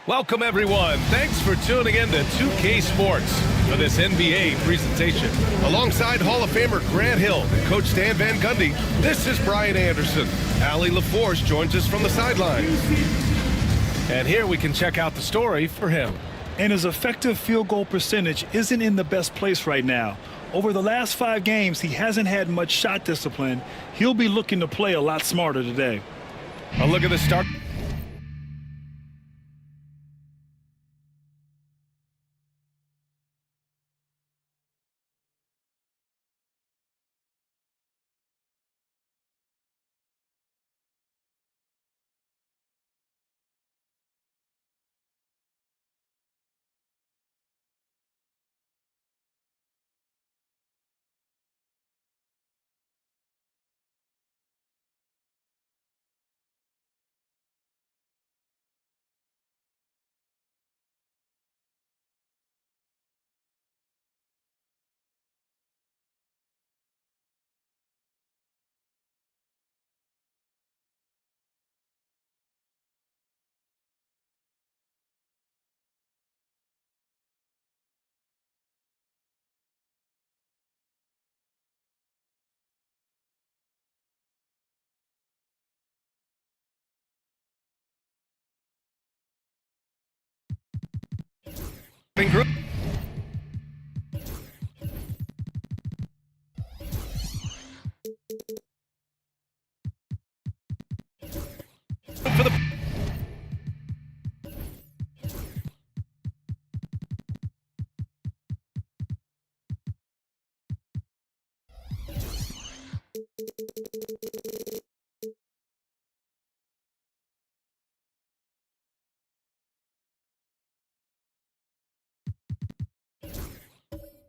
Welcome, everyone. Thanks for tuning in to 2K Sports for this NBA presentation. Alongside Hall of Famer Grant Hill and Coach Stan Van Gundy, this is Brian Anderson. Allie LaForce joins us from the sidelines. And here we can check out the story for him. And his effective field goal percentage isn't in the best place right now. Over the last 5 games, he hasn't had much shot discipline. He'll be looking to play a lot smarter today. A look at the start. Group. For the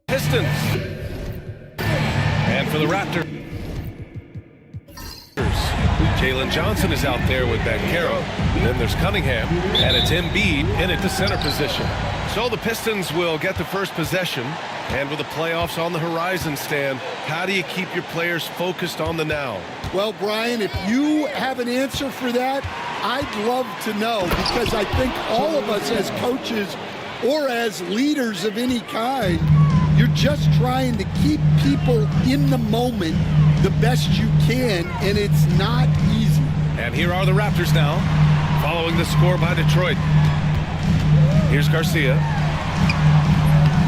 Pistons. And for the Raptors, Jalen Johnson is out there with Bankero. Then there's Cunningham, and it's Embiid in at the center position. So the Pistons will get the first possession, and with the playoffs on the horizon, Stan, how do you keep your players focused on the now? Well, Brian, if you have an answer for that, I'd love to know, because I think all of us as coaches or as leaders of any kind, you're just trying to keep people in the moment the best you can, and it's not easy. And here are the Raptors now, following the score by Detroit. Here's Garcia.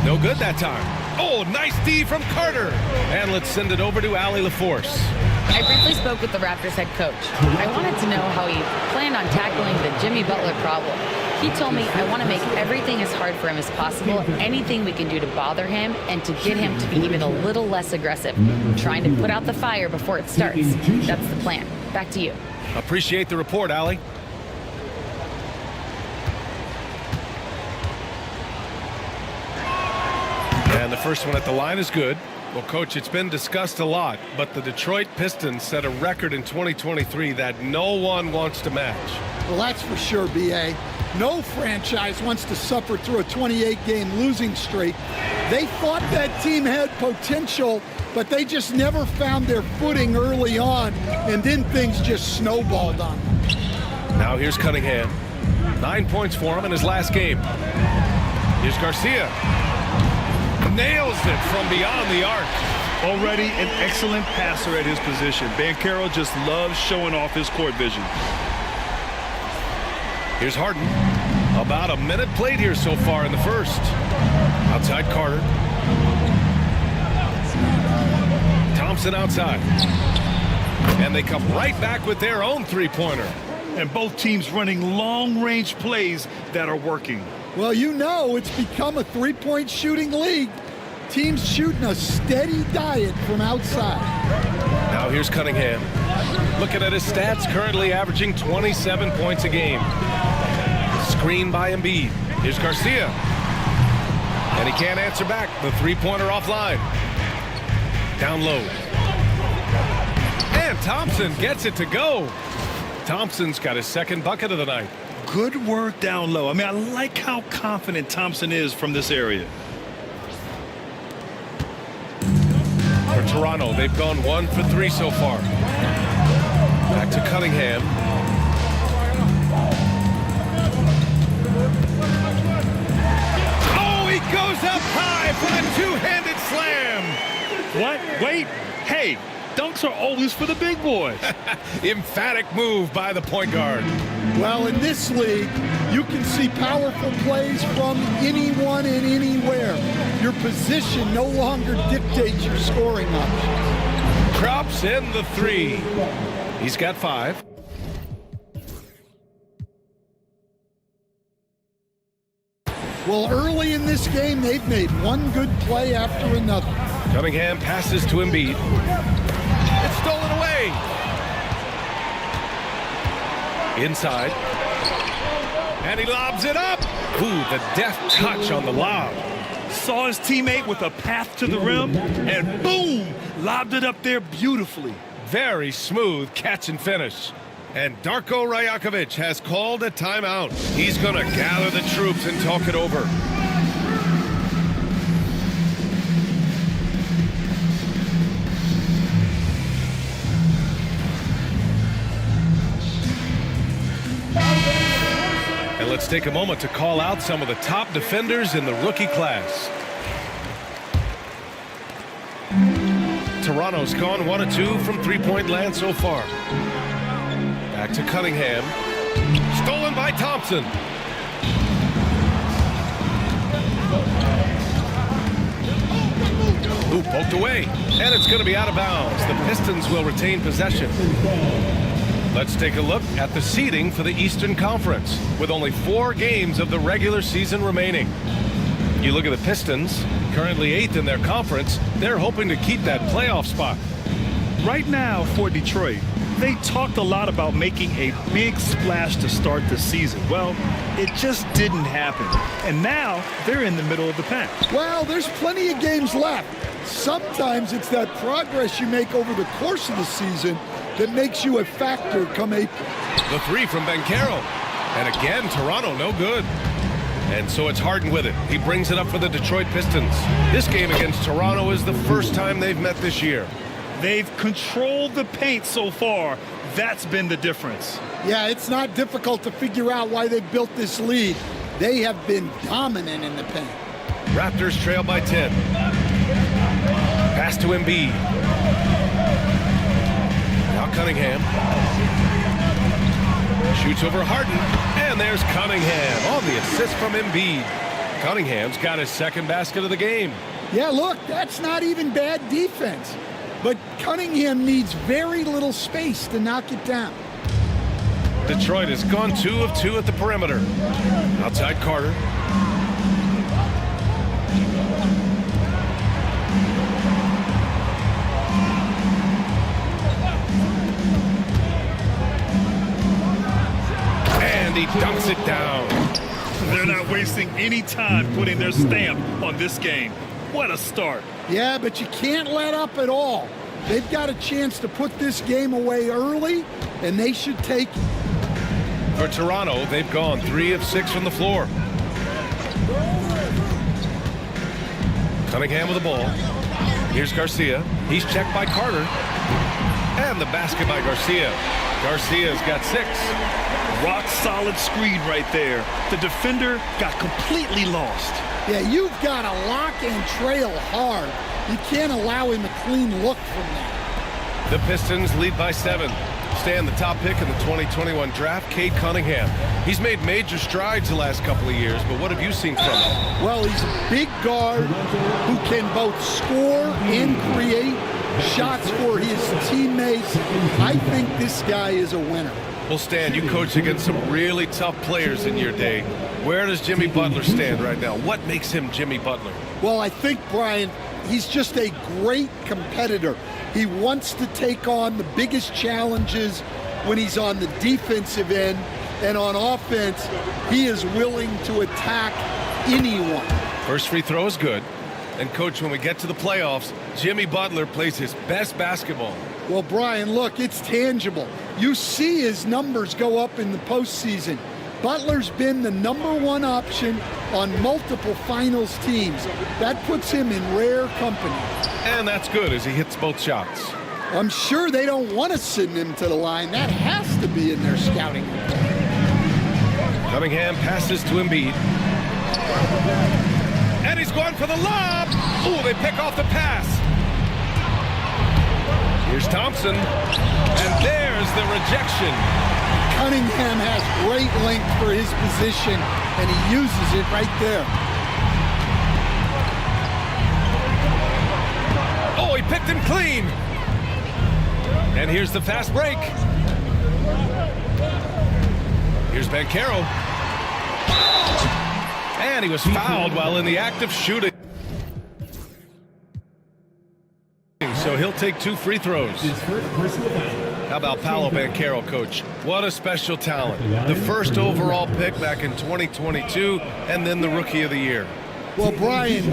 No good that time. Oh, nice D from Carter. And let's send it over to Allie LaForce. I briefly spoke with the Raptors head coach. I wanted to know how he planned on tackling the Jimmy Butler problem. He told me I want to make everything as hard for him as possible, anything we can do to bother him and to get him to be even a little less aggressive, trying to put out the fire before it starts. That's the plan. Back to you. Appreciate the report, Allie. And the first one at the line is good. Well, Coach, it's been discussed a lot, but the Detroit Pistons set a record in 2023 that no one wants to match. Well, that's for sure, B.A. No franchise wants to suffer through a 28-game losing streak. They thought that team had potential, but they just never found their footing early on, and then things just snowballed on them. Now here's Cunningham. 9 points for him in his last game. Here's Garcia. Nails it from beyond the arc. Already an excellent passer at his position. Bankero just loves showing off his court vision. Here's Harden. About a minute played here so far in the first. Outside Carter. Thompson outside. And they come right back with their own three-pointer. And both teams running long-range plays that are working. Well, you know, it's become a three-point shooting league. Teams shooting a steady diet from outside. Now here's Cunningham. Looking at his stats, currently averaging 27 points a game. Screen by Embiid. Here's Garcia. And he can't answer back. The three-pointer offline. Down low. And Thompson gets it to go. Thompson's got his second bucket of the night. Good work down low. I mean, I like how confident Thompson is from this area. For Toronto, they've gone 1 for 3 so far. Back to Cunningham. Wait, hey, dunks are always for the big boys. Emphatic move by the point guard. Well, in this league, you can see powerful plays from anyone and anywhere. Your position no longer dictates your scoring options. Drops in the 3. He's got 5. Well, early in this game, they've made one good play after another. Cunningham passes to Embiid. It's stolen away. Inside. And he lobs it up. Ooh, the deft touch on the lob. Saw his teammate with a path to the rim, and boom, lobbed it up there beautifully. Very smooth catch and finish. And Darko Rajakovic has called a timeout. He's going to gather the troops and talk it over. And let's take a moment to call out some of the top defenders in the rookie class. Toronto's gone 1 of 2 from three-point land so far. Back to Cunningham. Stolen by Thompson. Ooh, poked away. And it's going to be out of bounds. The Pistons will retain possession. Let's take a look at the seeding for the Eastern Conference, with only 4 games of the regular season remaining. You look at the Pistons, currently 8th in their conference. They're hoping to keep that playoff spot. Right now for Detroit, they talked a lot about making a big splash to start the season. Well, it just didn't happen. And now they're in the middle of the pack. Well, there's plenty of games left. Sometimes it's that progress you make over the course of the season that makes you a factor come April. The 3 from Banchero. And again, Toronto no good. And so it's Harden with it. He brings it up for the Detroit Pistons. This game against Toronto is the first time they've met this year. They've controlled the paint so far. That's been the difference. Yeah, it's not difficult to figure out why they built this lead. They have been dominant in the paint. Raptors trail by 10. Pass to Embiid. Now Cunningham. Shoots over Harden. And there's Cunningham on the assist from Embiid. Cunningham's got his second basket of the game. Yeah, look, that's not even bad defense. But Cunningham needs very little space to knock it down. Detroit has gone 2 of 2 at the perimeter. Outside Carter. And he dunks it down. They're not wasting any time putting their stamp on this game. What a start. Yeah, but you can't let up at all. They've got a chance to put this game away early, and they should take it. For Toronto, they've gone 3 of 6 from the floor. Cunningham with the ball. Here's Garcia. He's checked by Carter. And the basket by Garcia. Garcia's got 6. Rock solid screen right there. The defender got completely lost. Yeah, you've got to lock and trail hard. You can't allow him a clean look from that. The Pistons lead by 7. Stan, the top pick in the 2021 draft, Cade Cunningham. He's made major strides the last couple of years, but what have you seen from him? Well, he's a big guard who can both score and create shots for his teammates. I think this guy is a winner. Well, Stan, you coached against some really tough players in your day. Where does Jimmy Butler stand right now? What makes him Jimmy Butler? Well, I think, Brian, he's just a great competitor. He wants to take on the biggest challenges when he's on the defensive end, and on offense, he is willing to attack anyone. First free throw is good. And, Coach, when we get to the playoffs, Jimmy Butler plays his best basketball. Well, Brian, look, it's tangible. You see his numbers go up in the postseason. Butler's been the #1 option on multiple finals teams. That puts him in rare company. And that's good as he hits both shots. I'm sure they don't want to send him to the line. That has to be in their scouting report. Cunningham passes to Embiid. And he's going for the lob. Ooh, they pick off the pass. Here's Thompson, and there's the rejection. Cunningham has great length for his position, and he uses it right there. Oh, he picked him clean. And here's the fast break. Here's Banchero. And he was fouled while in the act of shooting. So he'll take 2 free throws. How about Paolo Banchero, coach? What a special talent. The first overall pick back in 2022, and then the Rookie of the Year. Well, Brian,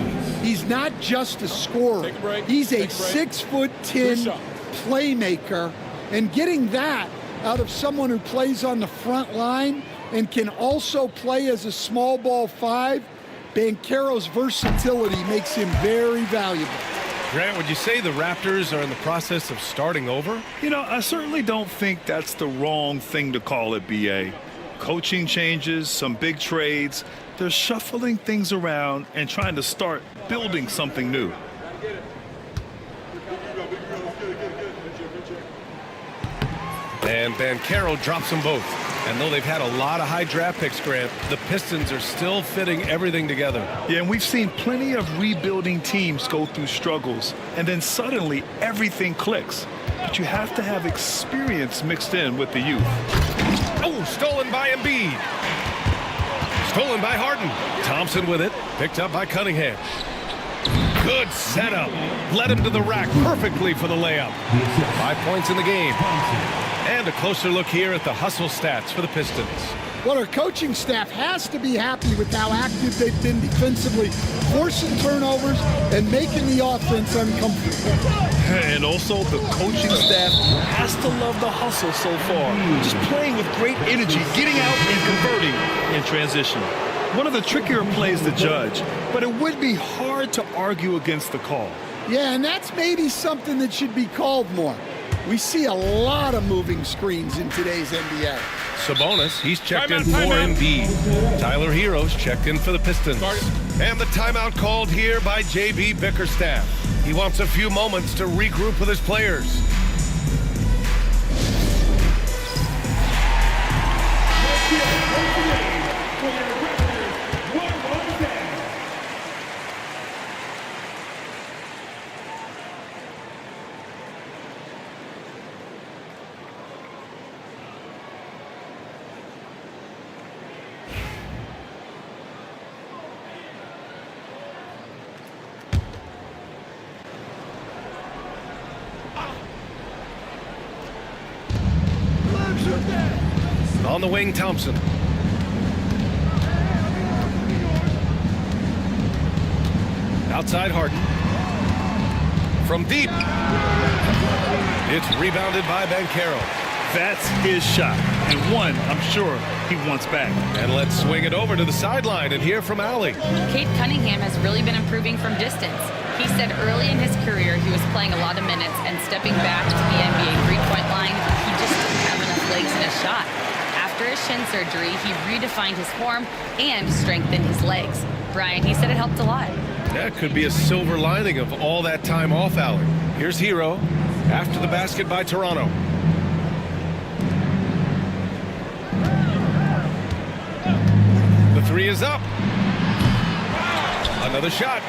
he's not just a scorer. He's a 6'10" playmaker, and getting that out of someone who plays on the front line and can also play as a small ball 5, Banchero's versatility makes him very valuable. Grant, would you say the Raptors are in the process of starting over? You know, I certainly don't think that's the wrong thing to call it, B.A. Coaching changes, some big trades. They're shuffling things around and trying to start building something new. And Banchero drops them both. And though they've had a lot of high draft picks, Grant, the Pistons are still fitting everything together. Yeah, and we've seen plenty of rebuilding teams go through struggles, and then suddenly everything clicks. But you have to have experience mixed in with the youth. Oh, stolen by Embiid. Stolen by Harden. Thompson with it. Picked up by Cunningham. Good setup. Led him to the rack perfectly for the layup. 5 points in the game. And a closer look here at the hustle stats for the Pistons. Well, our coaching staff has to be happy with how active they've been defensively, forcing turnovers and making the offense uncomfortable. And also, the coaching staff has to love the hustle so far. Just playing with great energy, getting out and converting in transition. One of the trickier plays to judge, but it would be hard to argue against the call. Yeah, and that's maybe something that should be called more. We see a lot of moving screens in today's NBA. Sabonis, he's checked in for Embiid. Tyler Hero's checked in for the Pistons. And the timeout called here by J.B. Bickerstaff. He wants a few moments to regroup with his players. On the wing, Thompson. Outside Harden. From deep. It's rebounded by Banchero. That's his shot, and one I'm sure he wants back. And let's swing it over to the sideline and hear from Allie. Cade Cunningham has really been improving from distance. He said early in his career he was playing a lot of minutes, and stepping back to the NBA three-point line, he just didn't have enough legs in his shot. After his shin surgery, he redefined his form and strengthened his legs. Brian, he said it helped a lot. That could be a silver lining of all that time off, Allie. Here's Hero after the basket by Toronto. The three is up. Another shot.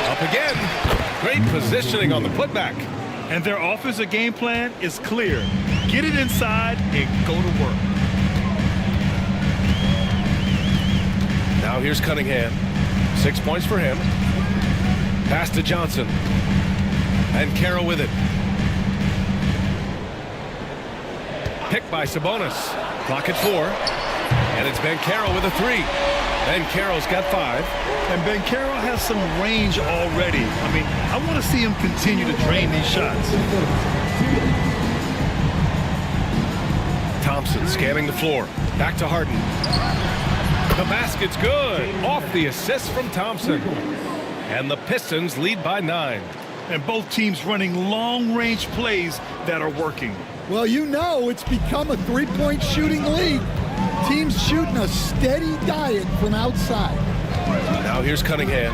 Up again. Great positioning on the putback. And their offensive game plan is clear. Get it inside and go to work. Now here's Cunningham. 6 points for him. Pass to Johnson. And Banchero with it. Picked by Sabonis. Clock at 4. And it's Banchero with a 3. Banchero's got 5. And Banchero has some range already. I mean, I want to see him continue to drain these shots. Thompson scanning the floor. Back to Harden. The basket's good. Off the assist from Thompson. And the Pistons lead by 9. And both teams running long-range plays that are working. Well, you know it's become a three-point shooting league. Teams shooting a steady diet from outside. Now here's Cunningham.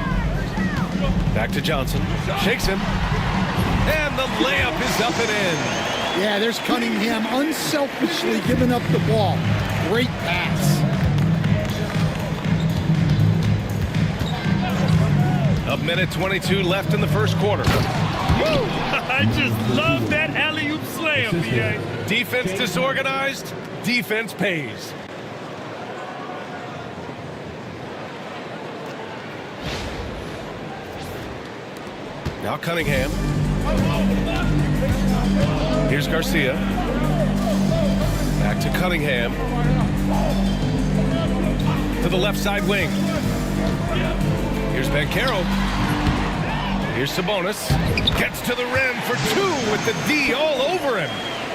Back to Johnson. Shakes him. And the layup is up and in. Yeah, there's Cunningham unselfishly giving up the ball. Great pass. A minute 22 left in the first quarter. I just love that alley-oop slam, B.A. Defense disorganized, defense pays. Now Cunningham. Here's Garcia. Back to Cunningham. To the left side wing. Here's Banchero. Here's Sabonis. Gets to the rim for two with the D all over him.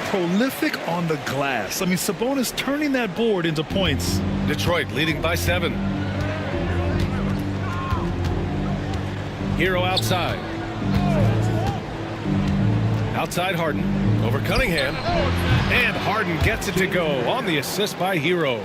Prolific on the glass. I mean, Sabonis turning that board into points. Detroit leading by 7. Hero outside. Outside Harden. Over Cunningham. And Harden gets it to go on the assist by Hero.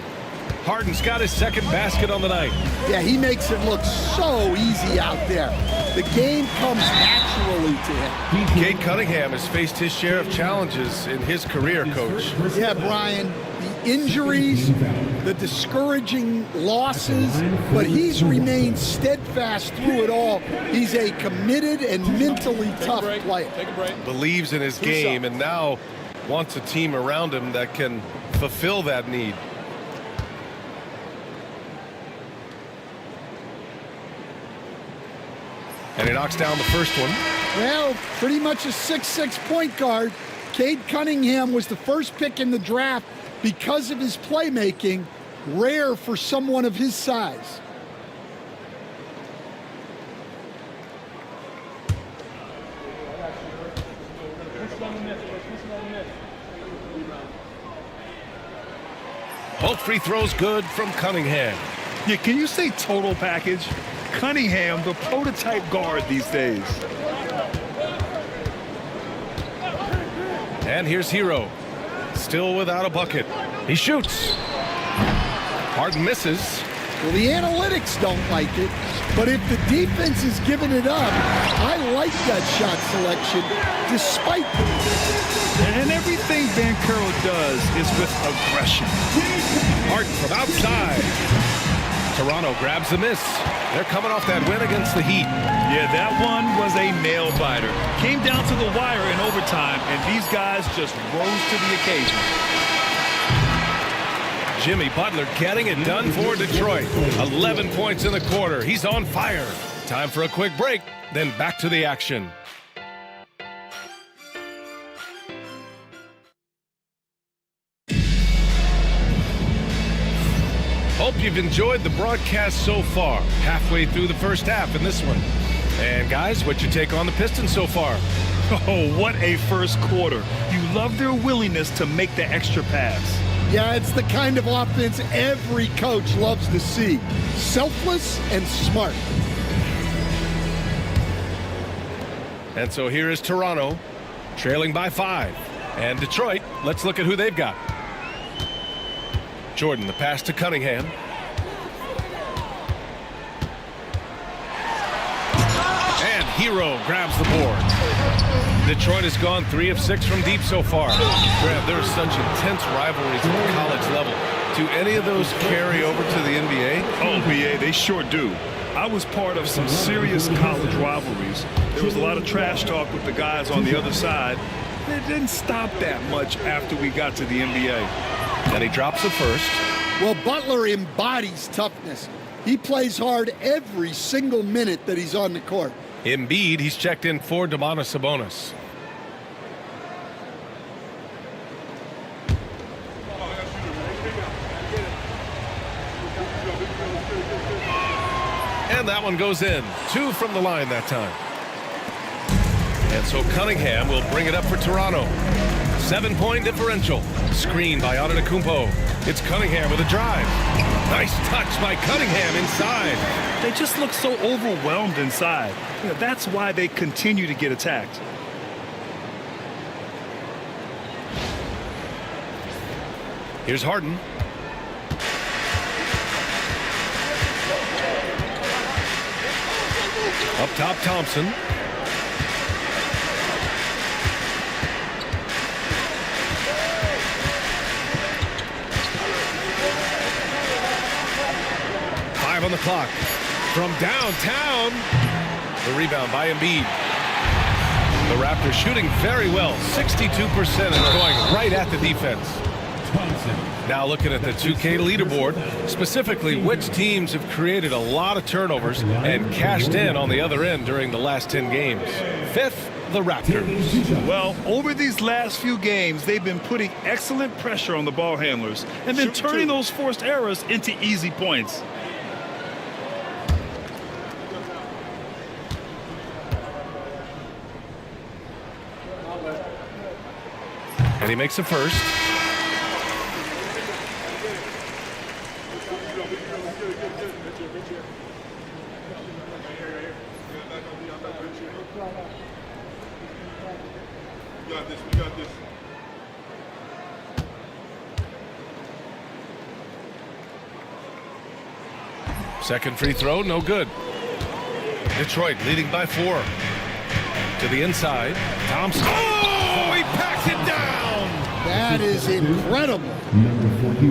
Harden's got his second basket on the night. Yeah, he makes it look so easy out there. The game comes naturally to him. Cade Cunningham has faced his share of challenges in his career, Coach. Yeah, Brian, the injuries, the discouraging losses, but he's remained steadfast through it all. He's a committed and mentally tough player. Believes in his game and now wants a team around him that can fulfill that need. And he knocks down the first one. Well, pretty much a 6'6" point guard. Cade Cunningham was the first pick in the draft because of his playmaking, rare for someone of his size. Both free throws good from Cunningham. Yeah, can you say total package? Cunningham, the prototype guard these days. And here's Hero. Still without a bucket. He shoots. Harden misses. Well, the analytics don't like it, but if the defense is giving it up, I like that shot selection, despite the... And everything Banchero does is with aggression. Harden from outside. Toronto grabs the miss. They're coming off that win against the Heat. Yeah, that one was a nail-biter. Came down to the wire in overtime, and these guys just rose to the occasion. Jimmy Butler getting it done for Detroit. 11 points in the quarter. He's on fire. Time for a quick break, then back to the action. Hope you've enjoyed the broadcast so far. Halfway through the first half in this one. And guys, what's your take on the Pistons so far? Oh, what a first quarter. You love their willingness to make the extra pass. Yeah, it's the kind of offense every coach loves to see. Selfless and smart. And so here is Toronto, trailing by 5. And Detroit, let's look at who they've got. Jordan, the pass to Cunningham. And Hero grabs the board. Detroit has gone 3 of 6 from deep so far. Grab, there are such intense rivalries at the college level. Do any of those carry over to the NBA? Oh, BA, they sure do. I was part of some serious college rivalries. There was a lot of trash talk with the guys on the other side. It didn't stop that much after we got to the NBA. And he drops it first. Well, Butler embodies toughness. He plays hard every single minute that he's on the court. Embiid, he's checked in for Domantas Sabonis. And that one goes in. 2 from the line that time. And so Cunningham will bring it up for Toronto. 7-point differential. Screen by Antetokounmpo. It's Cunningham with a drive. Nice touch by Cunningham inside. They just look so overwhelmed inside. You know, that's why they continue to get attacked. Here's Harden. Up top, Thompson. the clock. From downtown, the rebound by Embiid. The Raptors shooting very well, 62%, and going right at the defense. Now looking at the 2K leaderboard, specifically which teams have created a lot of turnovers and cashed in on the other end during the last 10 games. Fifth, the Raptors. Well, over these last few games, they've been putting excellent pressure on the ball handlers and then turning those forced errors into easy points. And he makes the first. We got this. Second free throw, no good. Detroit leading by 4. To the inside. Thompson. Oh, he packs it down. That is incredible.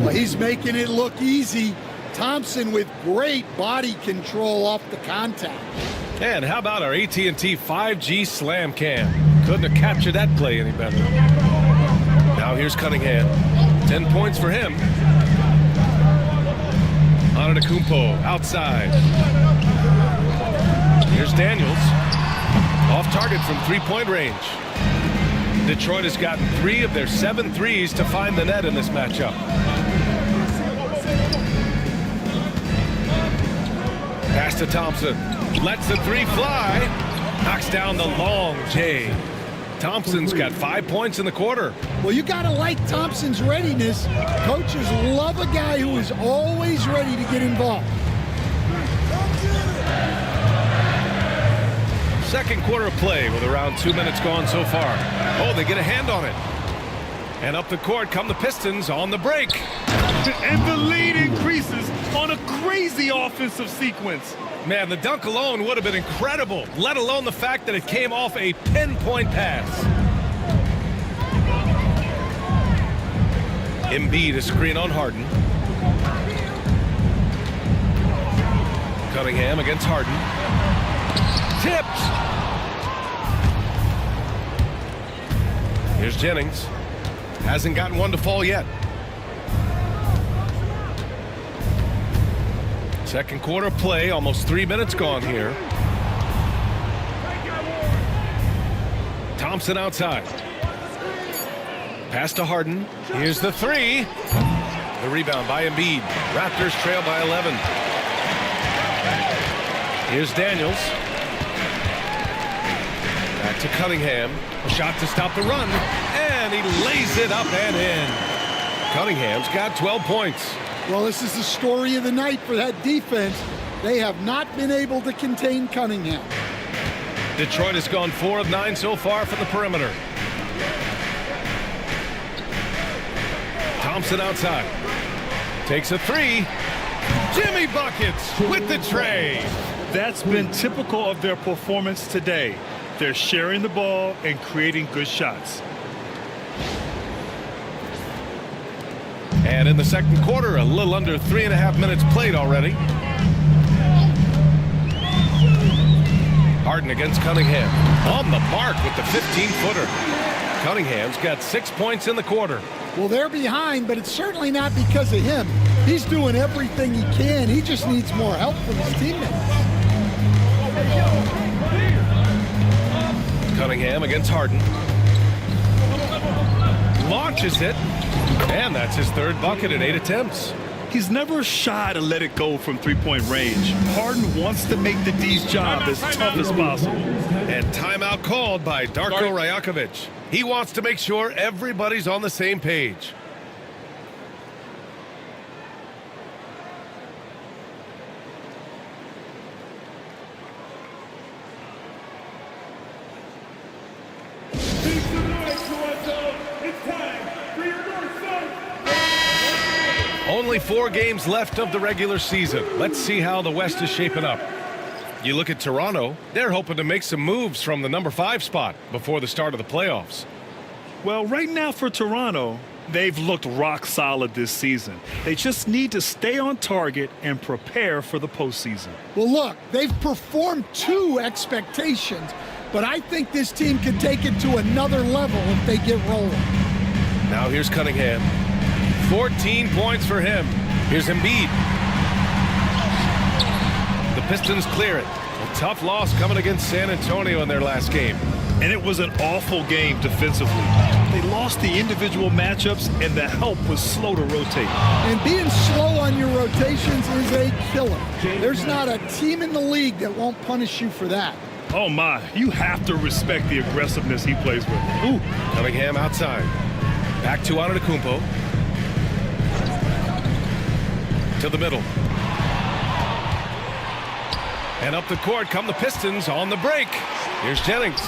Well, he's making it look easy. Thompson with great body control off the contact. And how about our AT&T 5G slam cam? Couldn't have captured that play any better. Now here's Cunningham. 10 points for him. Antetokounmpo outside. Here's Daniels. Off target from three-point range. Detroit has gotten 3 of their 7 threes to find the net in this matchup. Pass to Thompson. Lets the 3 fly. Knocks down the long J. Thompson's got 5 points in the quarter. Well, you got to like Thompson's readiness. Coaches love a guy who is always ready to get involved. Second quarter of play with around 2 minutes gone so far. Oh, they get a hand on it. And up the court come the Pistons on the break. And the lead increases on a crazy offensive sequence. Man, the dunk alone would have been incredible, let alone the fact that it came off a pinpoint pass. Embiid, a screen on Harden. Cunningham against Harden. Tipped. Here's Jennings. Hasn't gotten one to fall yet. Second quarter play, almost 3 minutes gone here. Thompson outside. Pass to Harden. Here's the 3. The rebound by Embiid. Raptors trail by 11. Here's Daniels. Back to Cunningham. A shot to stop the run. And he lays it up and in. Cunningham's got 12 points. Well, this is the story of the night for that defense. They have not been able to contain Cunningham. Detroit has gone 4 of 9 so far from the perimeter. Thompson outside. Takes a 3. Jimmy buckets with the tray. That's been typical of their performance today. They're sharing the ball and creating good shots. And in the second quarter, a little under 3.5 minutes played already. Harden against Cunningham. On the mark with the 15-footer. Cunningham's got 6 points in the quarter. Well, they're behind, but it's certainly not because of him. He's doing everything he can. He just needs more help from his teammates. Cunningham against Harden. Launches it. And that's his 3rd bucket in 8 attempts. He's never shy to let it go from three-point range. Harden wants to make the D's job as tough as possible. And timeout called by Darko Rajakovic. He wants to make sure everybody's on the same page. Only 4 games left of the regular season. Let's see how the West is shaping up. You look at Toronto, they're hoping to make some moves from the number 5 spot before the start of the playoffs. Well, right now for Toronto, They've looked rock solid this season. They just need to stay on target and prepare for the postseason. Well, look, they've performed to expectations, but I think this team can take it to another level if they get rolling. Now here's Cunningham. 14 points for him. Here's Embiid. The Pistons clear it. A tough loss coming against San Antonio in their last game. And it was an awful game defensively. They lost the individual matchups, and the help was slow to rotate. And being slow on your rotations is a killer. There's not a team in the league that won't punish you for that. Oh, my. You have to respect the aggressiveness he plays with. Ooh. Cunningham outside. Back to Antetokounmpo. To the middle. And up the court come the Pistons on the break. Here's Jennings.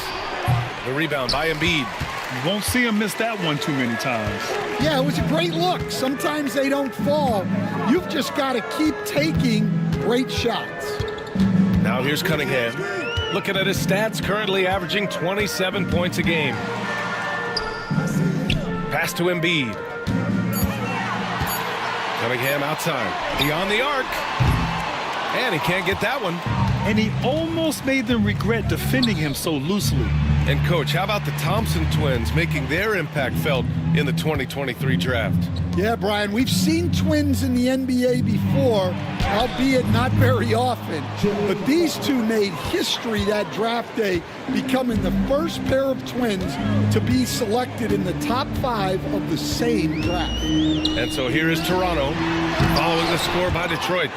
The rebound by Embiid. You won't see him miss that one too many times. Yeah, it was a great look. Sometimes they don't fall. You've just got to keep taking great shots. Now here's Cunningham. Looking at his stats, currently averaging 27 points a game. Pass to Embiid. Cunningham outside. Beyond the arc. And he can't get that one. And he almost made them regret defending him so loosely. And, Coach, how about the Thompson twins making their impact felt in the 2023 draft? Yeah, Brian, we've seen twins in the NBA before, albeit not very often. But these two made history that draft day, becoming the first pair of twins to be selected in the top 5 of the same draft. And so here is Toronto, following the score by Detroit.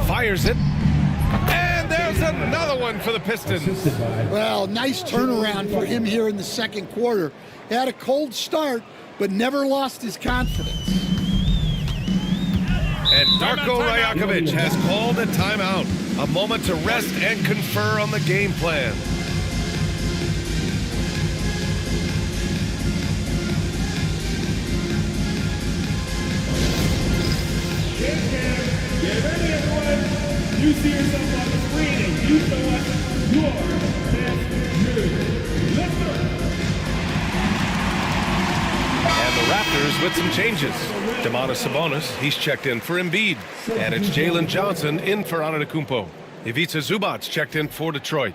Fires it. And there's another one for the Pistons. Well, nice turnaround for him here in the second quarter. He had a cold start, but never lost his confidence. And Darko Rajakovic has called a timeout. A moment to rest and confer on the game plan. Get ready, everyone. You see yourself on the screen and you show us your best move. Let's go. And the Raptors with some changes. Domantas Sabonis, he's checked in for Embiid. And it's Jalen Johnson in for Antetokounmpo. Ivica Zubac checked in for Detroit.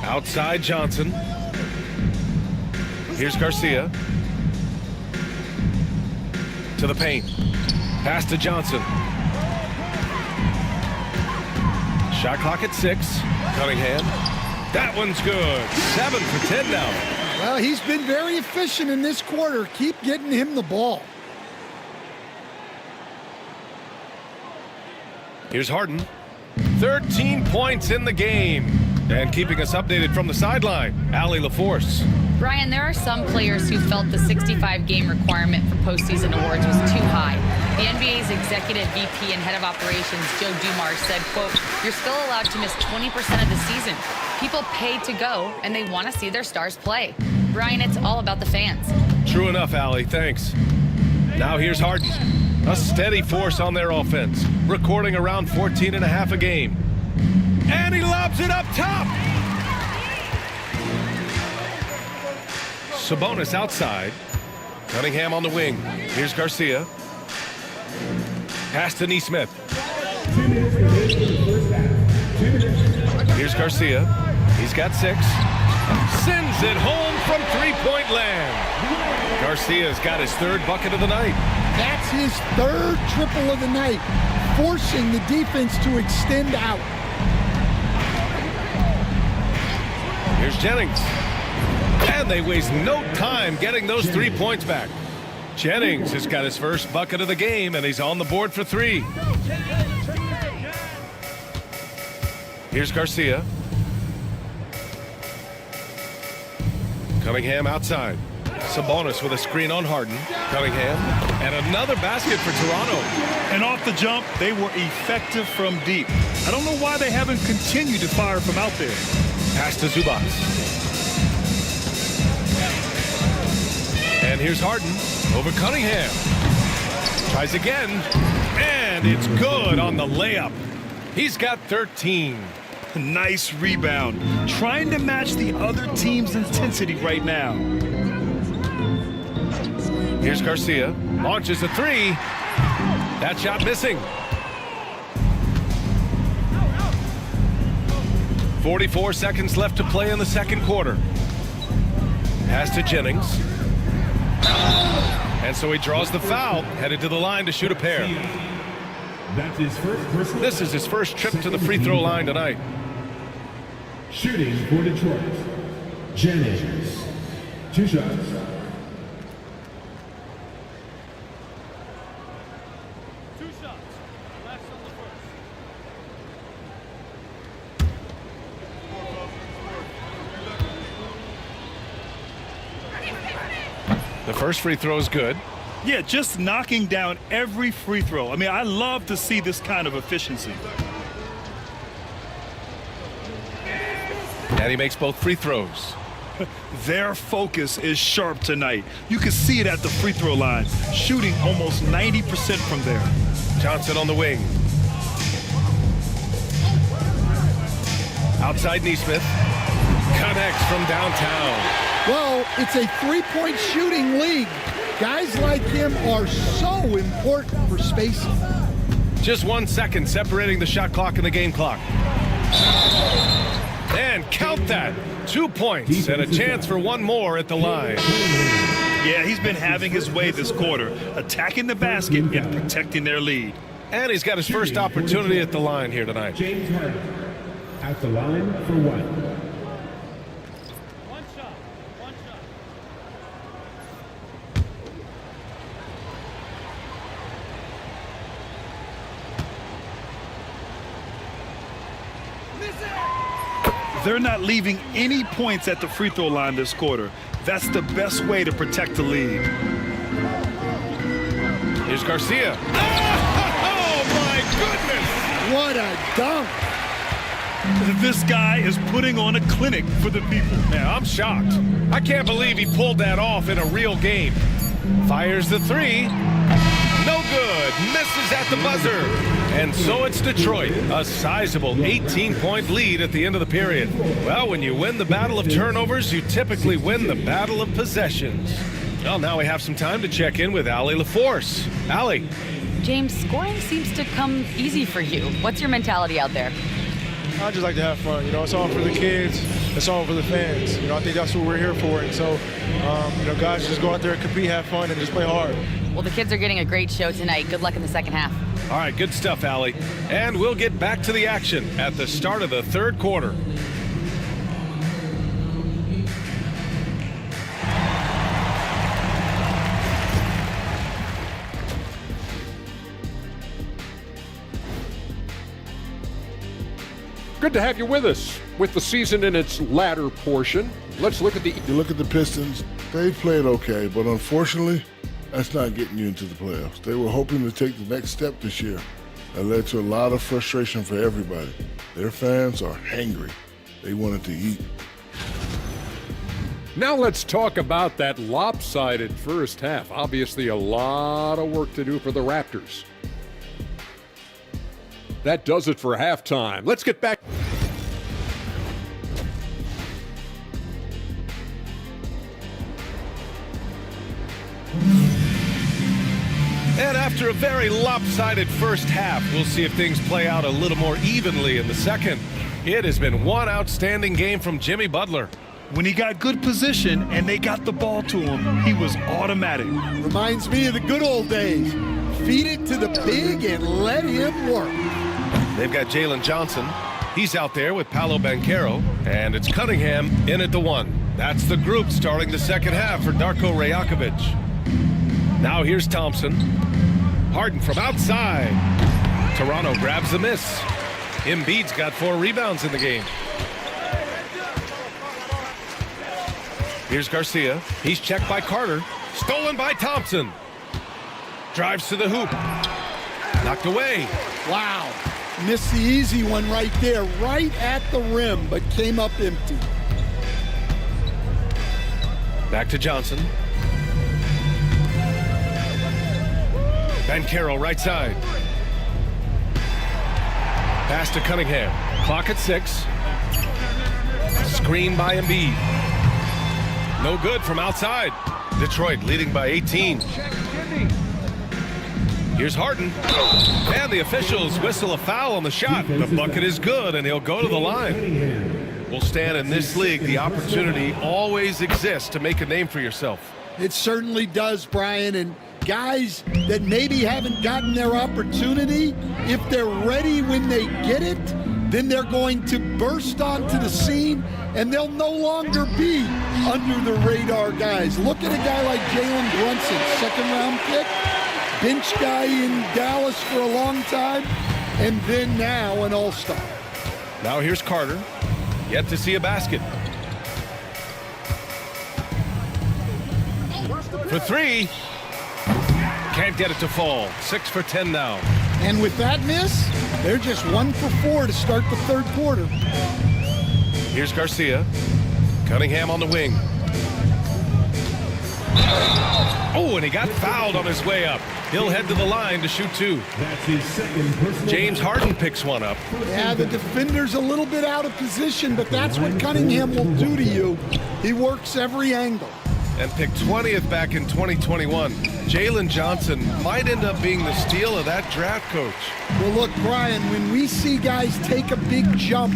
Outside Johnson. Here's Garcia. To the paint. Pass to Johnson. Shot clock at 6. Cunningham. That one's good. 7 for 10 now. Well, he's been very efficient in this quarter. Keep getting him the ball. Here's Harden. 13 points in the game. And keeping us updated from the sideline, Allie LaForce. Brian, there are some players who felt the 65-game requirement for postseason awards was too high. The NBA's executive VP and head of operations, Joe Dumars, said, quote, "You're still allowed to miss 20% of the season. People pay to go, and they want to see their stars play." Brian, it's all about the fans. True enough, Allie. Thanks. Now here's Harden. A steady force on their offense, recording around 14.5 a game. And he lobs it up top. Sabonis outside. Cunningham on the wing. Here's Garcia. Pass to Nesmith. Here's Garcia. He's got 6. Sends it home from three-point land. Garcia's got his 3rd bucket of the night. That's his 3rd triple of the night, forcing the defense to extend out. Here's Jennings. And they waste no time getting those 3 points back. Jennings has got his 1st bucket of the game, and he's on the board for 3. Here's Garcia. Cunningham outside. Sabonis with a screen on Harden. Cunningham. And another basket for Toronto. And off the jump, they were effective from deep. I don't know why they haven't continued to fire from out there. Pass to Zubac. And here's Harden over Cunningham. Tries again, and it's good on the layup. He's got 13. Nice rebound. Trying to match the other team's intensity right now. Here's Garcia. Launches a three. That shot missing. 44 seconds left to play in the second quarter. Pass to Jennings. And so he draws the foul, headed to the line to shoot a pair. That's his first personal. This is his first trip to the free throw line tonight. Shooting for Detroit, Jennings. 2 shots. The first free throw is good. Yeah, just knocking down every free throw. I mean, I love to see this kind of efficiency. And he makes both free throws. Their focus is sharp tonight. You can see it at the free throw line, shooting almost 90% from there. Johnson on the wing. Outside Neesmith. Connects from downtown. Well, it's a three-point shooting league. Guys like him are so important for spacing. Just 1 second separating the shot clock and the game clock. And count that. 2 points and a chance for one more at the line. Yeah, he's been having his way this quarter, attacking the basket and protecting their lead. And he's got his first opportunity at the line here tonight. James Harden at the line for 1. They're not leaving any points at the free throw line this quarter. That's the best way to protect the lead. Here's Garcia. Oh, my goodness! What a dunk! This guy is putting on a clinic for the people. Man, I'm shocked. I can't believe he pulled that off in a real game. Fires the three. No good. Misses at the buzzer. And so it's Detroit, a sizable 18-point lead at the end of the period. Well, when you win the battle of turnovers, you typically win the battle of possessions. Well, now we have some time to check in with Allie LaForce. Allie. James, scoring seems to come easy for you. What's your mentality out there? I just like to have fun. You know, it's all for the kids. It's all for the fans. You know, I think that's what we're here for. And so, you know, guys, just go out there and compete, have fun, and just play hard. Well, the kids are getting a great show tonight. Good luck in the second half. All right, good stuff, Allie. And we'll get back to the action at the start of the third quarter. Good to have you with us. With the season in its latter portion, let's look at the... You look at the Pistons, they played okay, but unfortunately, that's not getting you into the playoffs. They were hoping to take the next step this year. That led to a lot of frustration for everybody. Their fans are hangry. They wanted to eat. Now let's talk about that lopsided first half. Obviously, a lot of work to do for the Raptors. That does it for halftime. Let's get back. And after a very lopsided first half, we'll see if things play out a little more evenly in the second. It has been one outstanding game from Jimmy Butler. When he got good position and they got the ball to him, he was automatic. Reminds me of the good old days. Feed it to the big and let him work. They've got Jalen Johnson. He's out there with Paolo Banchero. And it's Cunningham in at the one. That's the group starting the second half for Darko Rajakovic. Now here's Thompson. Harden from outside. Toronto grabs the miss. Embiid's got 4 rebounds in the game. Here's Garcia. He's checked by Carter. Stolen by Thompson. Drives to the hoop. Knocked away. Wow. Missed the easy one right there, right at the rim, but came up empty. Back to Johnson. Banchero right side. Pass to Cunningham. Clock at 6. Screen by Embiid. No good from outside. Detroit leading by 18. Here's Harden. And the officials whistle a foul on the shot. The bucket is good, and he'll go to the line. Well, Stan, in this league, the opportunity always exists to make a name for yourself. It certainly does, Brian. And guys that maybe haven't gotten their opportunity, if they're ready when they get it, then they're going to burst onto the scene, and they'll no longer be under the radar guys. Look at a guy like Jalen Brunson, second-round pick, bench guy in Dallas for a long time, and then now an all-star. Now here's Carter. Yet to see a basket. For 3. Can't get it to fall. 6 for 10 now. And with that miss, they're just 1 for 4 to start the third quarter. Here's Garcia. Cunningham on the wing. Oh, and he got fouled on his way up. He'll head to the line to shoot 2. That's his second personal. James Harden picks one up. Yeah, the defender's a little bit out of position, but that's what Cunningham will do to you. He works every angle. And picked 20th back in 2021. Jalen Johnson might end up being the steal of that draft, Coach. Well, look, Brian, when we see guys take a big jump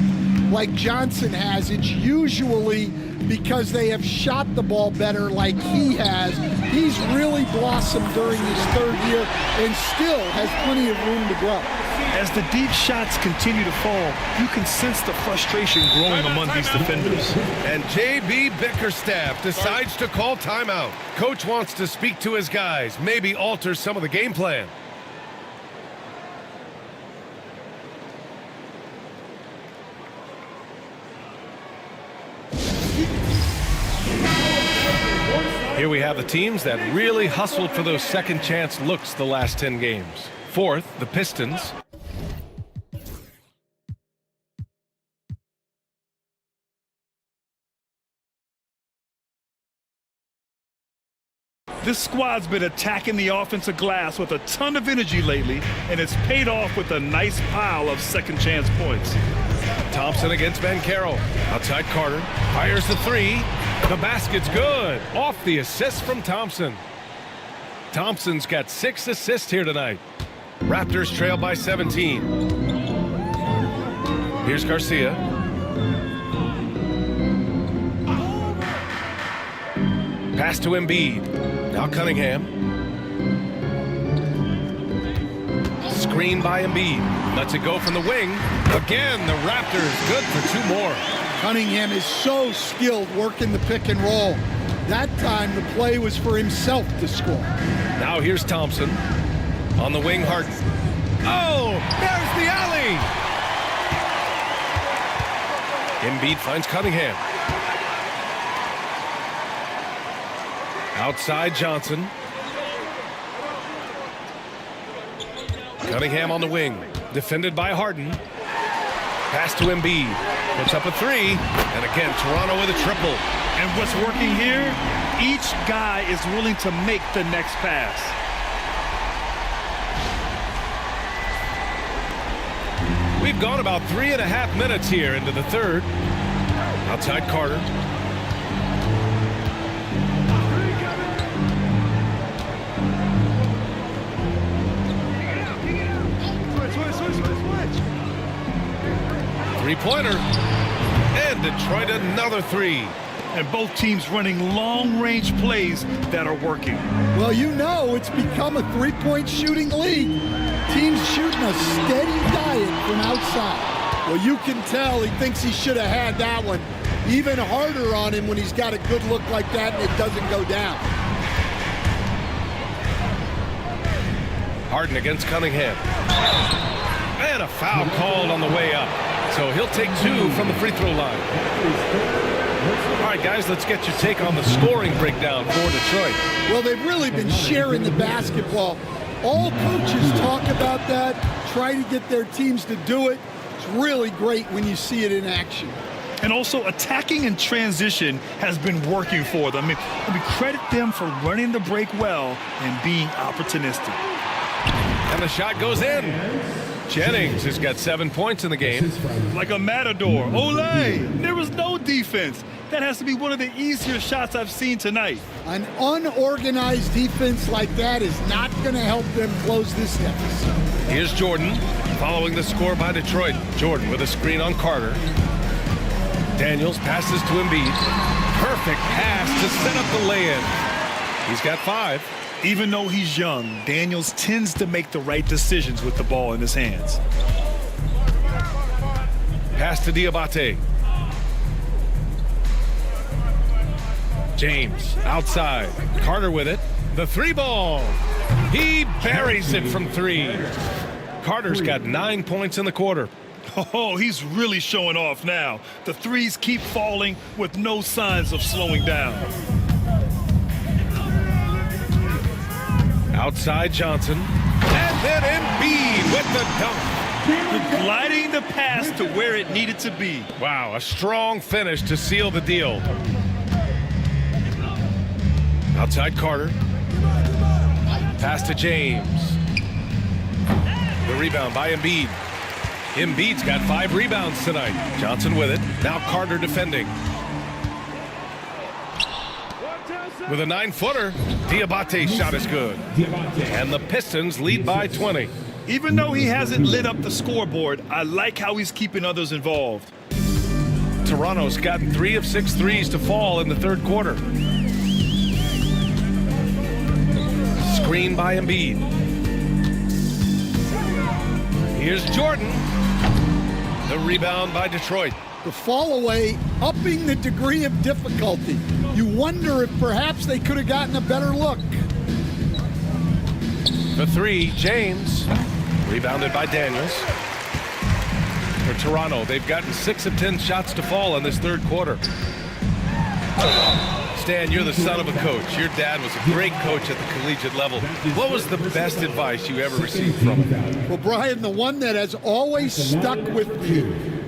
like Johnson has, it's usually because they have shot the ball better like he has. He's really blossomed during his third year and still has plenty of room to grow. As the deep shots continue to fall, you can sense the frustration growing among these defenders. And J.B. Bickerstaff decides to call timeout. Coach wants to speak to his guys, maybe alter some of the game plan. Here we have the teams that really hustled for those second chance looks the last 10 games. Fourth, the Pistons. This squad's been attacking the offensive glass with a ton of energy lately, and it's paid off with a nice pile of second chance points. Thompson against Banchero. Outside Carter. Fires the 3. The basket's good. Off the assist from Thompson. Thompson's got 6 assists here tonight. Raptors trail by 17. Here's Garcia. Pass to Embiid. Now Cunningham. Screen by Embiid. Lets it go from the wing. Again, the Raptors good for 2 more. Cunningham is so skilled working the pick and roll. That time the play was for himself to score. Now here's Thompson. On the wing, Harden. Oh, there's the alley. Embiid finds Cunningham. Outside Johnson. Cunningham on the wing. Defended by Harden. Pass to Embiid. Puts up a 3. And again, Toronto with a triple. And what's working here? Each guy is willing to make the next pass. We've gone about 3.5 minutes here into the third. Outside Carter. Three-pointer. And Detroit another 3. And both teams running long-range plays that are working. Well, you know it's become a three-point shooting league. Teams shooting a steady diet from outside. Well, you can tell he thinks he should have had that one. Even harder on him when he's got a good look like that and it doesn't go down. Harden against Cunningham. And a foul called on the way up. So he'll take 2 from the free throw line. All right, guys, let's get your take on the scoring breakdown for Detroit. Well, they've really been sharing the basketball. All coaches talk about that, try to get their teams to do it. It's really great when you see it in action. And also, attacking in transition has been working for them. I mean, credit them for running the break well and being opportunistic. And the shot goes in. Jennings has got 7 points in the game. Like a matador. Olé! There was no defense. That has to be one of the easier shots I've seen tonight. An unorganized defense like that is not going to help them close this deficit. Here's Jordan following the score by Detroit. Jordan with a screen on Carter. Daniels passes to Embiid. Perfect pass to set up the lay-in. He's got 5. Even though he's young, Daniels tends to make the right decisions with the ball in his hands. Pass to Diabate. James outside. Carter with it. The 3-ball. He buries it from 3. Carter's got 9 points in the quarter. Oh, he's really showing off now. The threes keep falling with no signs of slowing down. Outside Johnson. And then Embiid with the dunk. Gliding the pass to where it needed to be. Wow, a strong finish to seal the deal. Outside Carter. Pass to James. The rebound by Embiid. Embiid's got 5 rebounds tonight. Johnson with it. Now Carter defending. With a 9-footer, Diabate's shot is good. And the Pistons lead by 20. Even though he hasn't lit up the scoreboard, I like how he's keeping others involved. Toronto's gotten 3 of 6 threes to fall in the third quarter. Screen by Embiid. Here's Jordan. The rebound by Detroit. The fall away upping the degree of difficulty. You wonder if perhaps they could have gotten a better look. The 3, James. Rebounded by Daniels. For Toronto, they've gotten 6 of 10 shots to fall in this third quarter. Stan, you're the son of a coach. Your dad was a great coach at the collegiate level. What was the best advice you ever received from him? Well, Brian, the one that has always stuck with me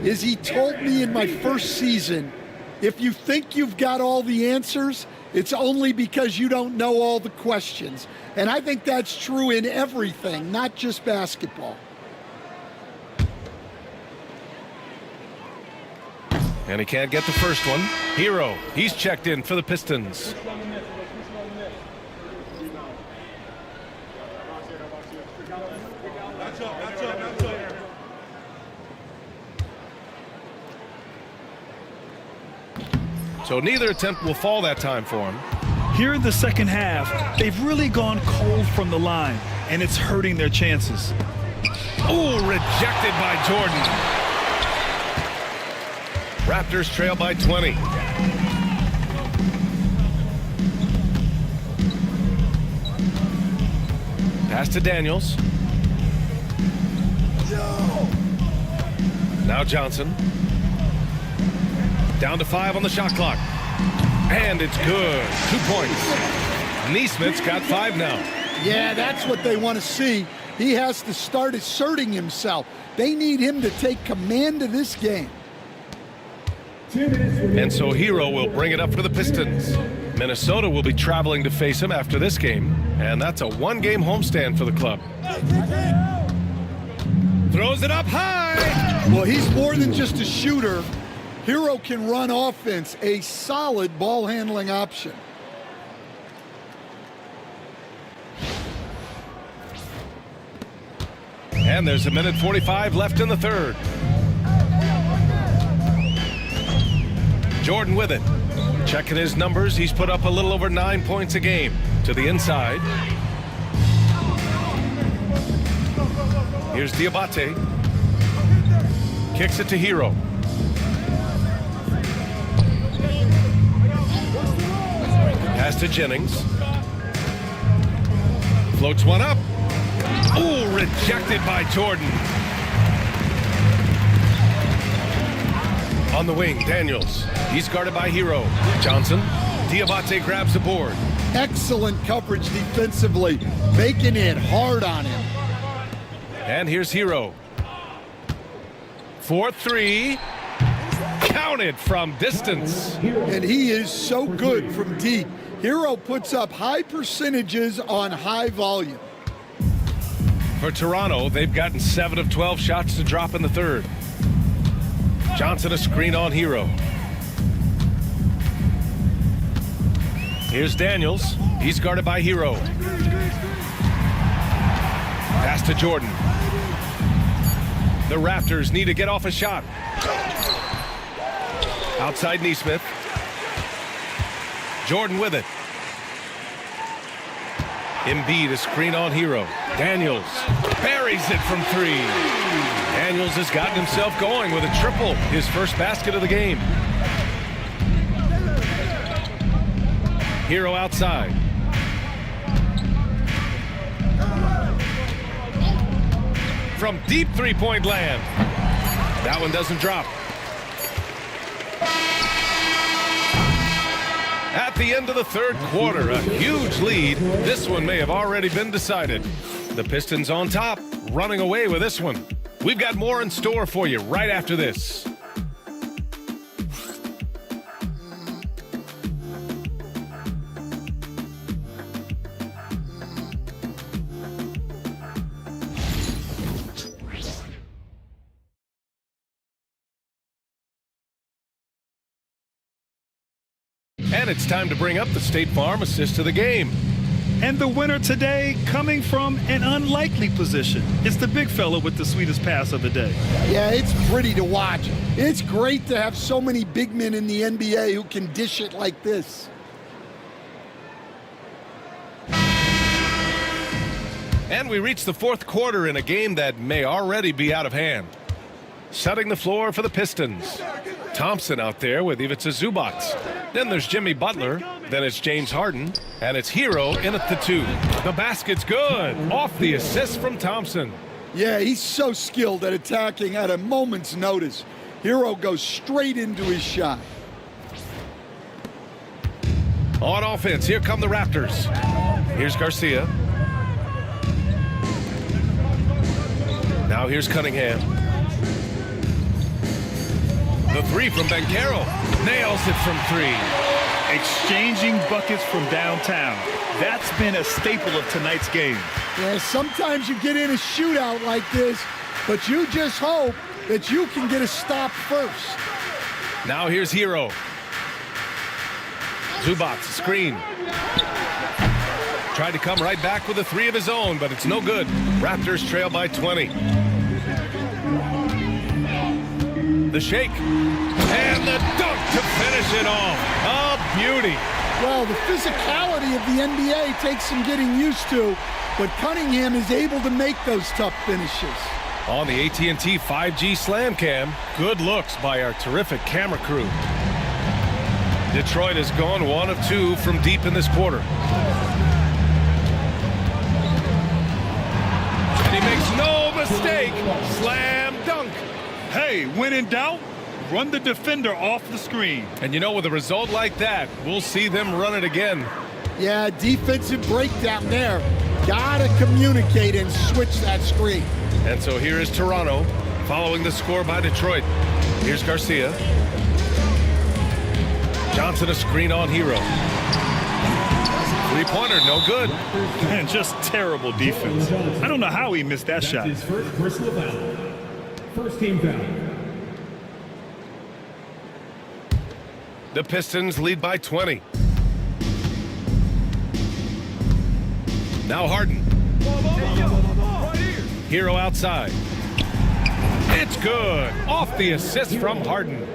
is he told me in my first season, if you think you've got all the answers, it's only because you don't know all the questions. And I think that's true in everything, not just basketball. And he can't get the first one. Hero, he's checked in for the Pistons. So neither attempt will fall that time for him. Here in the second half, they've really gone cold from the line, and it's hurting their chances. Oh, rejected by Jordan. Raptors trail by 20. Pass to Daniels. Now Johnson. Down to 5 on the shot clock. And it's good. 2 points. Neesmith's got 5 now. Yeah, that's what they want to see. He has to start asserting himself. They need him to take command of this game. And so Hero will bring it up for the Pistons. Minnesota will be traveling to face him after this game, and that's a 1-game homestand for the club. Throws it up high. Well, he's more than just a shooter. Hero can run offense, a solid ball handling option. And there's 1:45 left in the third. Jordan with it. Checking his numbers, he's put up a little over 9 points a game. To the inside. Here's Diabate. Kicks it to Hero. Pass to Jennings. Floats one up. Oh, rejected by Jordan. On the wing, Daniels. He's guarded by Hero. Johnson. Diabate grabs the board. Excellent coverage defensively, making it hard on him. And here's Hero. 4-3. Counted from distance. And he is so good from deep. Hero puts up high percentages on high volume. For Toronto, they've gotten 7 of 12 shots to drop in the third. Johnson a screen on Hero. Here's Daniels. He's guarded by Hero. Pass to Jordan. The Raptors need to get off a shot. Outside Nesmith. Jordan with it. Embiid a screen on Hero. Daniels buries it from 3. Daniels has gotten himself going with a triple, his first basket of the game. Hero outside. From deep three-point land. That one doesn't drop. At the end of the third quarter, a huge lead. This one may have already been decided. The Pistons on top, running away with this one. We've got more in store for you right after this. And it's time to bring up the State Farm assist of the game. And the winner today coming from an unlikely position. It's the big fella with the sweetest pass of the day. Yeah, it's pretty to watch. It's great to have so many big men in the NBA who can dish it like this. And we reach the fourth quarter in a game that may already be out of hand. Setting the floor for the Pistons. Thompson out there with Ivica Zubac. Then there's Jimmy Butler. Then it's James Harden. And it's Hero in at the 2. The basket's good. Off the assist from Thompson. Yeah, he's so skilled at attacking at a moment's notice. Hero goes straight into his shot. On offense, here come the Raptors. Here's Garcia. Now here's Cunningham. The 3 from Banchero. Nails it from 3. Exchanging buckets from downtown. That's been a staple of tonight's game. Yeah, sometimes you get in a shootout like this, but you just hope that you can get a stop first. Now here's Hero. Zubac, screen. Tried to come right back with a 3 of his own, but it's no good. Raptors trail by 20. The shake. And the dunk to finish it off. A beauty. Well, the physicality of the NBA takes some getting used to, but Cunningham is able to make those tough finishes. On the AT&T 5G Slam Cam, good looks by our terrific camera crew. Detroit has gone 1 of 2 from deep in this quarter. And he makes no mistake. Slam dunk. Hey, when in doubt, run the defender off the screen. And you know, with a result like that, we'll see them run it again. Yeah, defensive breakdown there. Gotta communicate and switch that screen. And so here is Toronto following the score by Detroit. Here's Garcia. Johnson a screen on Hero. 3-pointer, no good. Man, just terrible defense. I don't know how he missed that shot. His first personal foul. First team foul. The Pistons lead by 20. Now Harden. Hero outside. It's good. Off the assist from Harden.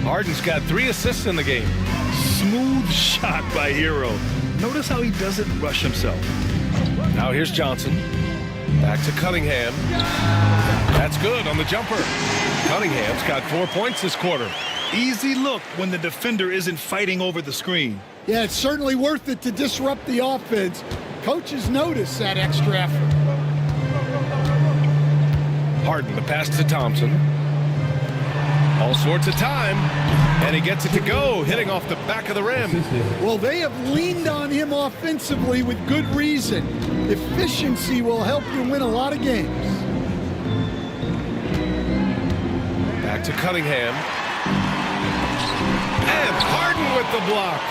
Harden's got 3 assists in the game. Smooth shot by Hero. Notice how he doesn't rush himself. Now here's Johnson. Back to Cunningham. That's good on the jumper. Cunningham's got 4 points this quarter. Easy look when the defender isn't fighting over the screen. Yeah, it's certainly worth it to disrupt the offense. Coaches notice that extra effort. Harden, the pass to Thompson. All sorts of time. And he gets it to go, hitting off the back of the rim. Well, they have leaned on him offensively with good reason. Efficiency will help you win a lot of games. Back to Cunningham. And Harden with the block.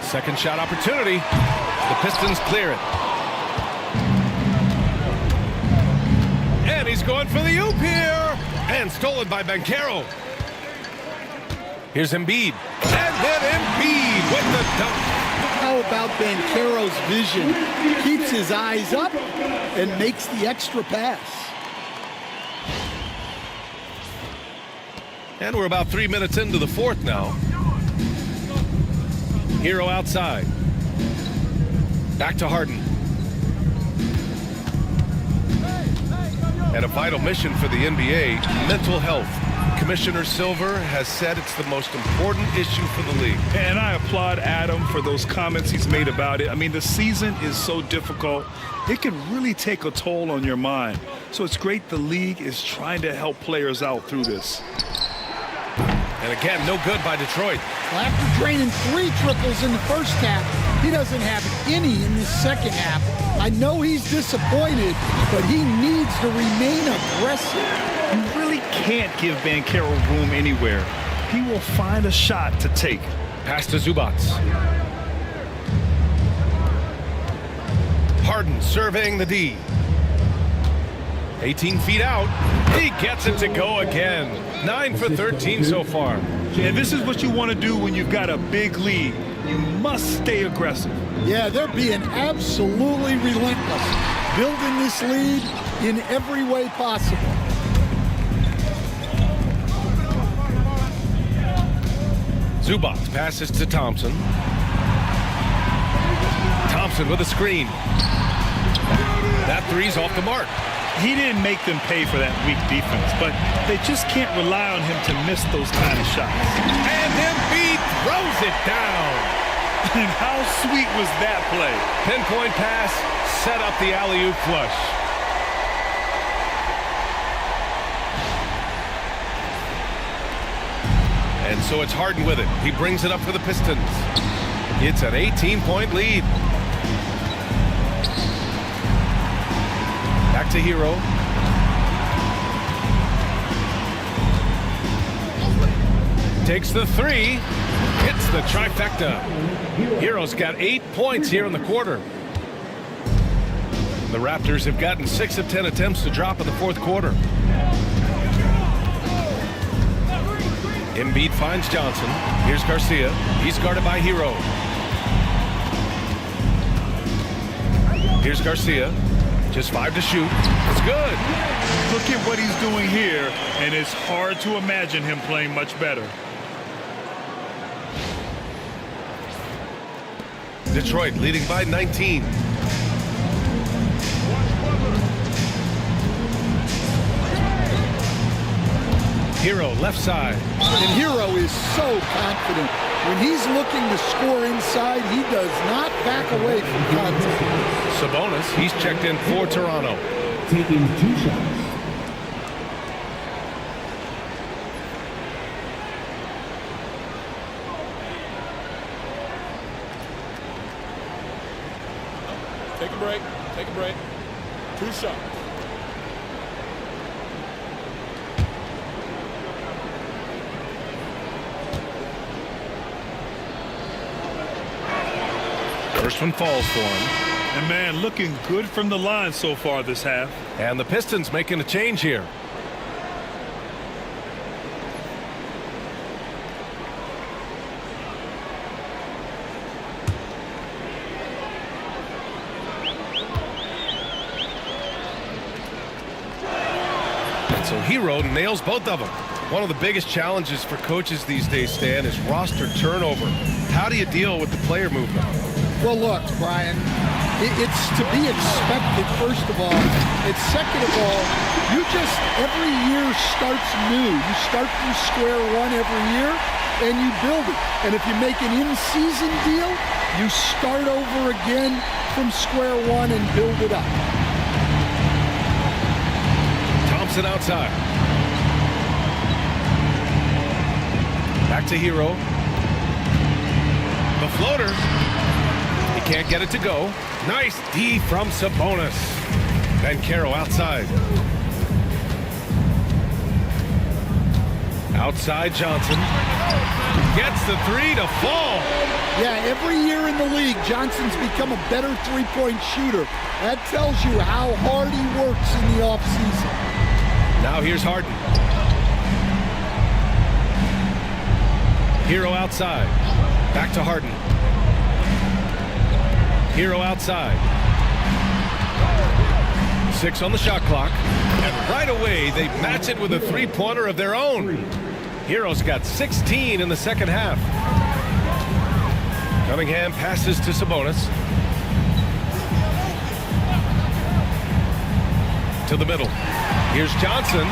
Second shot opportunity. The Pistons clear it. He's going for the oop here. And stolen by Banchero. Here's Embiid. And then Embiid with the dunk. How about Banchero's vision? Keeps his eyes up and makes the extra pass. And we're about 3 minutes into the fourth now. Hero outside. Back to Harden. And a vital mission for the NBA, mental health. Commissioner Silver has said it's the most important issue for the league. And I applaud Adam for those comments he's made about it. I mean, the season is so difficult. It can really take a toll on your mind. So it's great the league is trying to help players out through this. And again, no good by Detroit. Well, after draining 3 triples in the first half, he doesn't have any in the second half. I know he's disappointed, but he needs to remain aggressive. You really can't give Banchero room anywhere. He will find a shot to take. Pass to Zubac. Harden surveying the D. 18 feet out. He gets it to go again. 9 for 13 so far. And this is what you want to do when you've got a big lead. You must stay aggressive. Yeah, they're being absolutely relentless, building this lead in every way possible. Zubac passes to Thompson. Thompson with a screen. That three's off the mark. He didn't make them pay for that weak defense, but they just can't rely on him to miss those kind of shots. And Embiid throws it down. And how sweet was that play? Pinpoint pass, set up the alley-oop flush. And so it's Harden with it. He brings it up for the Pistons. It's an 18-point lead. Back to Hero. Takes the three. Hits the trifecta. Hero's got 8 points here in the quarter. The Raptors have gotten 6 of 10 attempts to drop in the fourth quarter. Embiid finds Johnson. Here's Garcia. He's guarded by Hero. Here's Garcia. Just 5 to shoot. It's good. Look at what he's doing here, and it's hard to imagine him playing much better. Detroit leading by 19. Hero left side. And Hero is so confident. When he's looking to score inside, he does not back away from contact. Sabonis, he's checked in for Toronto. Taking 2 shots. Take a break. Take a break. 2 shots. First one falls for him. And man, looking good from the line so far this half. And the Pistons making a change here. And so Hero nails both of them. One of the biggest challenges for coaches these days, Stan, is roster turnover. How do you deal with the player movement? Well, look, Brian, it's to be expected, first of all. And second of all, you just, every year starts new. You start from square one every year, and you build it. And if you make an in-season deal, you start over again from square one and build it up. Thompson outside. Back to Hero. The floater. He can't get it to go. Nice D from Sabonis. Banchero outside. Outside Johnson. Gets the three to fall. Yeah, every year in the league, Johnson's become a better three-point shooter. That tells you how hard he works in the offseason. Now here's Harden. Hero outside. Back to Harden. Hero outside. 6 on the shot clock. And right away, they match it with a three-pointer of their own. Hero's got 16 in the second half. Cunningham passes to Sabonis. To the middle. Here's Johnson.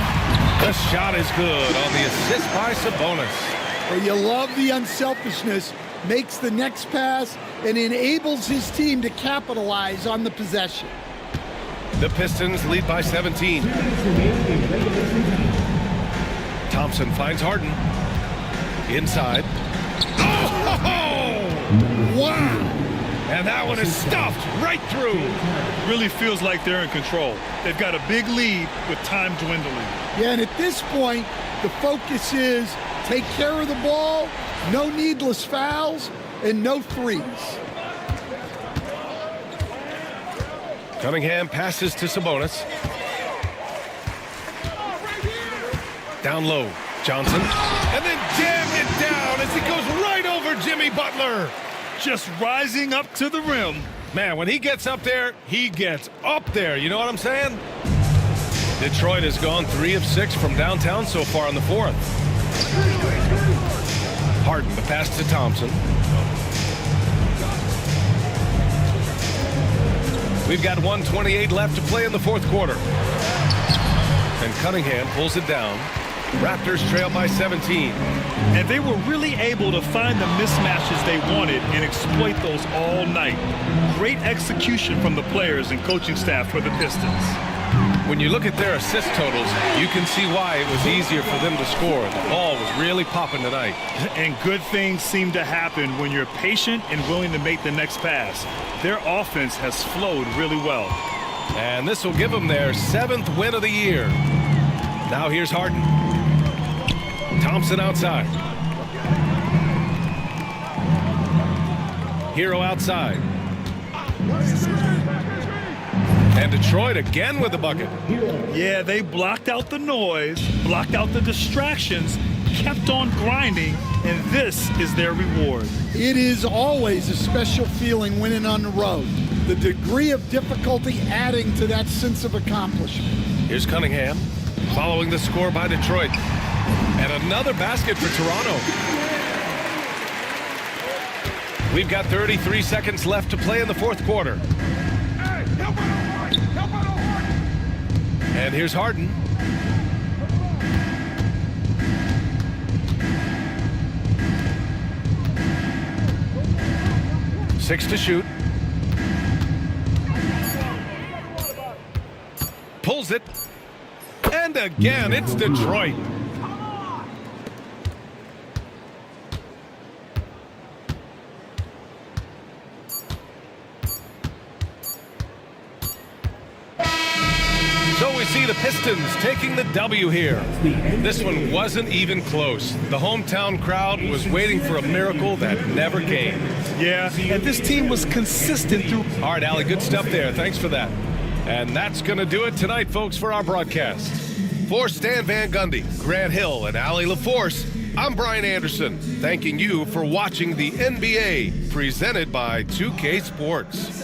The shot is good on the assist by Sabonis. Well, you love the unselfishness, makes the next pass, and enables his team to capitalize on the possession. The Pistons lead by 17. Thompson finds Harden. Inside. Oh! Wow! And that one is stuffed right through. Really feels like they're in control. They've got a big lead with time dwindling. Yeah, and at this point, the focus is take care of the ball, no needless fouls, and no threes. Cunningham passes to Sabonis. Down low, Johnson. And then jammed it down as he goes right over Jimmy Butler. Just rising up to the rim. Man, when he gets up there, he gets up there. You know what I'm saying? Detroit has gone 3 of 6 from downtown so far in the fourth. Harden, the pass to Thompson. We've got 1:28 left to play in the fourth quarter. And Cunningham pulls it down. Raptors trail by 17. And they were really able to find the mismatches they wanted and exploit those all night. Great execution from the players and coaching staff for the Pistons. When you look at their assist totals, you can see why it was easier for them to score. The ball was really popping tonight. And good things seem to happen when you're patient and willing to make the next pass. Their offense has flowed really well. And this will give them their 7th win of the year. Now here's Harden. Thompson outside. Hero outside. And Detroit again with the bucket. Yeah, they blocked out the noise, blocked out the distractions, kept on grinding, and this is their reward. It is always a special feeling winning on the road. The degree of difficulty adding to that sense of accomplishment. Here's Cunningham, following the score by Detroit. And another basket for Toronto. We've got 33 seconds left to play in the fourth quarter. And here's Harden. Six to shoot. Pulls it. And again, it's Detroit. So we see the Pistons taking the W here. This one wasn't even close. The hometown crowd was waiting for a miracle that never came. Yeah, and this team was consistent through. All right, Allie, good stuff there. Thanks for that. And that's going to do it tonight, folks, for our broadcast. For Stan Van Gundy, Grant Hill, and Allie LaForce, I'm Brian Anderson, thanking you for watching the NBA presented by 2K Sports.